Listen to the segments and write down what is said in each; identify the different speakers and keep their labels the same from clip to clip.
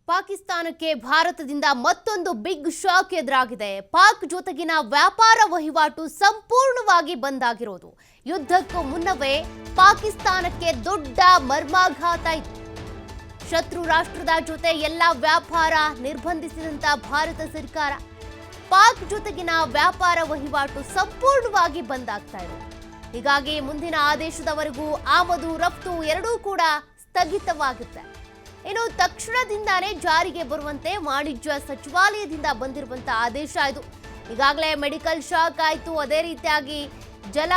Speaker 1: ಪಾಕಿಸ್ತಾನಕ್ಕೆ ಭಾರತದಿಂದ ಮತ್ತೊಂದು ಬಿಗ್ ಶಾಕ್ ಎದುರಾಗಿದೆ. ಪಾಕ್ ಜೊತೆಗಿನ ವ್ಯಾಪಾರ ವಹಿವಾಟು ಸಂಪೂರ್ಣವಾಗಿ ಬಂದ್ ಆಗಿರೋದು. ಯುದ್ಧಕ್ಕೂ ಮುನ್ನವೇ ಪಾಕಿಸ್ತಾನಕ್ಕೆ ದೊಡ್ಡ ಮರ್ಮಾಘಾತ ಇತ್ತು. ಶತ್ರು ರಾಷ್ಟ್ರದ ಜೊತೆ ಎಲ್ಲ ವ್ಯಾಪಾರ ನಿರ್ಬಂಧಿಸಿದಂತ ಭಾರತ ಸರ್ಕಾರ ಪಾಕ್ ಜೊತೆಗಿನ ವ್ಯಾಪಾರ ವಹಿವಾಟು ಸಂಪೂರ್ಣವಾಗಿ ಬಂದ್ ಆಗ್ತಾ ಇದೆ. ಹೀಗಾಗಿ ಮುಂದಿನ ಆದೇಶದವರೆಗೂ ಆಮದು ರಫ್ತು ಎರಡೂ ಕೂಡ ಸ್ಥಗಿತವಾಗುತ್ತೆ. ಇನ್ನು ತಕ್ಷಣದಿಂದಾನೇ ಜಾರಿಗೆ ಬರುವಂತೆ ವಾಣಿಜ್ಯ ಸಚಿವಾಲಯದಿಂದ ಬಂದಿರುವಂತಹ ಆದೇಶ ಇದು. ಈಗಾಗಲೇ ಮೆಡಿಕಲ್ ಶಾಕ್ ಆಯಿತು, ಅದೇ ರೀತಿಯಾಗಿ ಜಲ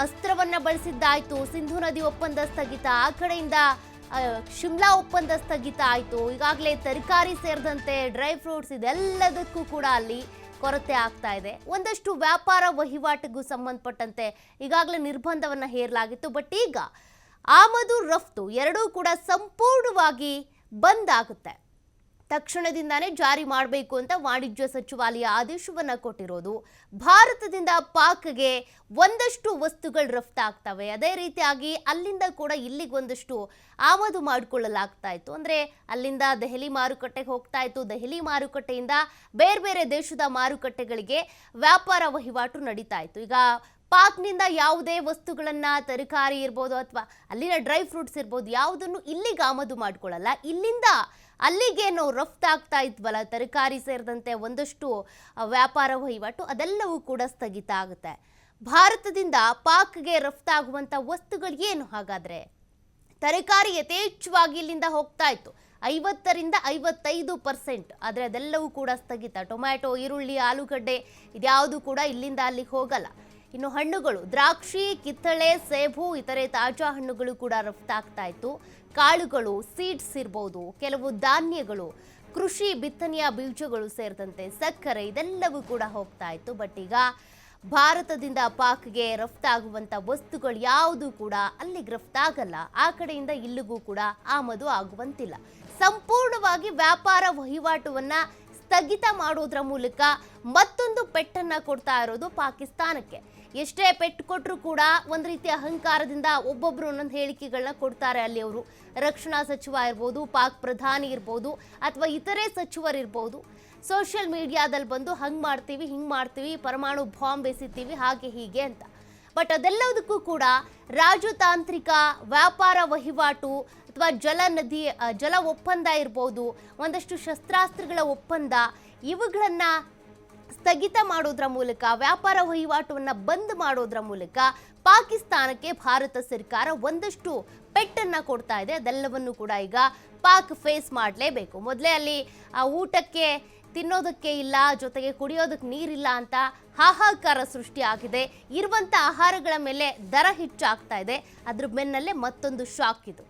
Speaker 1: ಅಸ್ತ್ರವನ್ನ ಬಳಸಿದ್ದಾಯ್ತು, ಸಿಂಧು ನದಿ ಒಪ್ಪಂದ ಸ್ಥಗಿತ, ಆ ಕಡೆಯಿಂದ ಶಿಮ್ಲಾ ಒಪ್ಪಂದ ಸ್ಥಗಿತ ಆಯಿತು. ಈಗಾಗಲೇ ತರಕಾರಿ ಸೇರಿದಂತೆ ಡ್ರೈ ಫ್ರೂಟ್ಸ್ ಇದೆಲ್ಲದಕ್ಕೂ ಕೂಡ ಅಲ್ಲಿ ಕೊರತೆ ಆಗ್ತಾ ಇದೆ. ಒಂದಷ್ಟು ವ್ಯಾಪಾರ ವಹಿವಾಟಿಗೂ ಸಂಬಂಧಪಟ್ಟಂತೆ ಈಗಾಗಲೇ ನಿರ್ಬಂಧವನ್ನ ಹೇರಲಾಗಿತ್ತು. ಬಟ್ ಈಗ ಆಮದು ರಫ್ತು ಎರಡೂ ಕೂಡ ಸಂಪೂರ್ಣವಾಗಿ ಬಂದ್ ಆಗುತ್ತೆ. ತಕ್ಷಣದಿಂದಾನೇ ಜಾರಿ ಮಾಡಬೇಕು ಅಂತ ವಾಣಿಜ್ಯ ಸಚಿವಾಲಯ ಆದೇಶವನ್ನ ಕೊಟ್ಟಿರೋದು. ಭಾರತದಿಂದ ಪಾಕ್ಗೆ ಒಂದಷ್ಟು ವಸ್ತುಗಳು ರಫ್ತಾಗ್ತವೆ, ಅದೇ ರೀತಿಯಾಗಿ ಅಲ್ಲಿಂದ ಕೂಡ ಇಲ್ಲಿಗೆ ಒಂದಷ್ಟು ಆಮದು ಮಾಡಿಕೊಳ್ಳಲಾಗ್ತಾ ಇತ್ತು. ಅಂದರೆ ಅಲ್ಲಿಂದ ದೆಹಲಿ ಮಾರುಕಟ್ಟೆಗೆ ಹೋಗ್ತಾ ಇತ್ತು, ದೆಹಲಿ ಮಾರುಕಟ್ಟೆಯಿಂದ ಬೇರೆ ಬೇರೆ ದೇಶದ ಮಾರುಕಟ್ಟೆಗಳಿಗೆ ವ್ಯಾಪಾರ ವಹಿವಾಟು ನಡೀತಾ ಇತ್ತು. ಈಗ ಪಾಕ್ನಿಂದ ಯಾವುದೇ ವಸ್ತುಗಳನ್ನ, ತರಕಾರಿ ಇರ್ಬೋದು ಅಥವಾ ಅಲ್ಲಿನ ಡ್ರೈ ಫ್ರೂಟ್ಸ್ ಇರ್ಬೋದು, ಯಾವುದನ್ನು ಇಲ್ಲಿಗೆ ಆಮದು ಮಾಡ್ಕೊಳ್ಳಲ್ಲ. ಇಲ್ಲಿಂದ ಅಲ್ಲಿಗೇನು ರಫ್ತಾಗ್ತಾ ಇದ್ವಲ್ಲ, ತರಕಾರಿ ಸೇರಿದಂತೆ ಒಂದಷ್ಟು ವ್ಯಾಪಾರ ವಹಿವಾಟು ಅದೆಲ್ಲವೂ ಕೂಡ ಸ್ಥಗಿತ ಆಗುತ್ತೆ. ಭಾರತದಿಂದ ಪಾಕ್ಗೆ ರಫ್ತಾಗುವಂಥ ವಸ್ತುಗಳು ಏನು ಹಾಗಾದ್ರೆ? ತರಕಾರಿ ಯಥೇಚ್ಛವಾಗಿ ಇಲ್ಲಿಂದ ಹೋಗ್ತಾ ಇತ್ತು, 50ರಿಂದ 55%, ಆದರೆ ಅದೆಲ್ಲವೂ ಕೂಡ ಸ್ಥಗಿತ. ಟೊಮ್ಯಾಟೊ, ಈರುಳ್ಳಿ, ಆಲೂಗಡ್ಡೆ ಇದ್ಯಾವುದು ಕೂಡ ಇಲ್ಲಿಂದ ಅಲ್ಲಿಗೆ ಹೋಗಲ್ಲ. ಇನ್ನು ಹಣ್ಣುಗಳು, ದ್ರಾಕ್ಷಿ, ಕಿತ್ತಳೆ, ಸೇಬು, ಇತರೆ ತಾಜಾ ಹಣ್ಣುಗಳು ಕೂಡ ರಫ್ತಾಗ್ತಾ ಇತ್ತು. ಕಾಳುಗಳು, ಸೀಡ್ಸ್ ಇರ್ಬೋದು, ಕೆಲವು ಧಾನ್ಯಗಳು, ಕೃಷಿ ಬಿತ್ತನೆಯ ಬೀಜಗಳು ಸೇರಿದಂತೆ ಸಕ್ಕರೆ ಇದೆಲ್ಲವೂ ಕೂಡ ಹೋಗ್ತಾ ಇತ್ತು. ಬಟ್ ಈಗ ಭಾರತದಿಂದ ಪಾಕ್ಗೆ ರಫ್ತಾಗುವಂಥ ವಸ್ತುಗಳು ಯಾವುದು ಕೂಡ ಅಲ್ಲಿಗೆ ರಫ್ತಾಗಲ್ಲ. ಆ ಕಡೆಯಿಂದ ಇಲ್ಲಿಗೂ ಕೂಡ ಆಮದು ಆಗುವಂತಿಲ್ಲ. ಸಂಪೂರ್ಣವಾಗಿ ವ್ಯಾಪಾರ ವಹಿವಾಟುವನ್ನ ಸ್ಥಗಿತ ಮಾಡೋದ್ರ ಮೂಲಕ ಮತ್ತೊಂದು ಪೆಟ್ಟನ್ನ ಕೊಡ್ತಾ ಇರೋದು ಪಾಕಿಸ್ತಾನಕ್ಕೆ. ಎಷ್ಟೇ ಪೆಟ್ಟು ಕೊಟ್ಟರು ಕೂಡ ಒಂದು ರೀತಿಯ ಅಹಂಕಾರದಿಂದ ಒಬ್ಬೊಬ್ರು ಒಂದೊಂದು ಹೇಳಿಕೆಗಳನ್ನ ಕೊಡ್ತಾರೆ. ಅಲ್ಲಿ ಅವರು ರಕ್ಷಣಾ ಸಚಿವ ಇರ್ಬೋದು, ಪಾಕ್ ಪ್ರಧಾನಿ ಇರ್ಬೋದು, ಅಥವಾ ಇತರೆ ಸಚಿವರಿರ್ಬೋದು, ಸೋಷಿಯಲ್ ಮೀಡಿಯಾದಲ್ಲಿ ಬಂದು ಹಂಗೆ ಮಾಡ್ತೀವಿ, ಹಿಂಗೆ ಮಾಡ್ತೀವಿ, ಪರಮಾಣು ಬಾಂಬ್ ಎಸಿತೀವಿ, ಹಾಗೆ ಹೀಗೆ ಅಂತ. ಬಟ್ ಅದೆಲ್ಲದಕ್ಕೂ ಕೂಡ ರಾಜತಾಂತ್ರಿಕ ವ್ಯಾಪಾರ ವಹಿವಾಟು ಅಥವಾ ಜಲ ಒಪ್ಪಂದ ಇರ್ಬೋದು, ಒಂದಷ್ಟು ಶಸ್ತ್ರಾಸ್ತ್ರಗಳ ಒಪ್ಪಂದ, ಇವುಗಳನ್ನು ಸ್ಥಗಿತ ಮಾಡೋದ್ರ ಮೂಲಕ, ವ್ಯಾಪಾರ ವಹಿವಾಟವನ್ನು ಬಂದ್ ಮಾಡೋದ್ರ ಮೂಲಕ ಪಾಕಿಸ್ತಾನಕ್ಕೆ ಭಾರತ ಸರ್ಕಾರ ಒಂದಷ್ಟು ಪೆಟ್ಟನ್ನು ಕೊಡ್ತಾ ಇದೆ. ಅದೆಲ್ಲವನ್ನು ಕೂಡ ಈಗ ಪಾಕ್ ಫೇಸ್ ಮಾಡಲೇಬೇಕು. ಮೊದಲೇ ಅಲ್ಲಿ ಊಟಕ್ಕೆ ತಿನ್ನೋದಕ್ಕೆ ಇಲ್ಲ, ಜೊತೆಗೆ ಕುಡಿಯೋದಕ್ಕೆ ನೀರಿಲ್ಲ ಅಂತ ಹಾಹಾಕಾರ ಸೃಷ್ಟಿಯಾಗಿದೆ. ಇರುವಂಥ ಆಹಾರಗಳ ಮೇಲೆ ದರ ಹೆಚ್ಚಾಗ್ತಾ ಇದೆ. ಅದ್ರ ಬೆನ್ನಲ್ಲೇ ಮತ್ತೊಂದು ಶಾಕ್ ಇದು.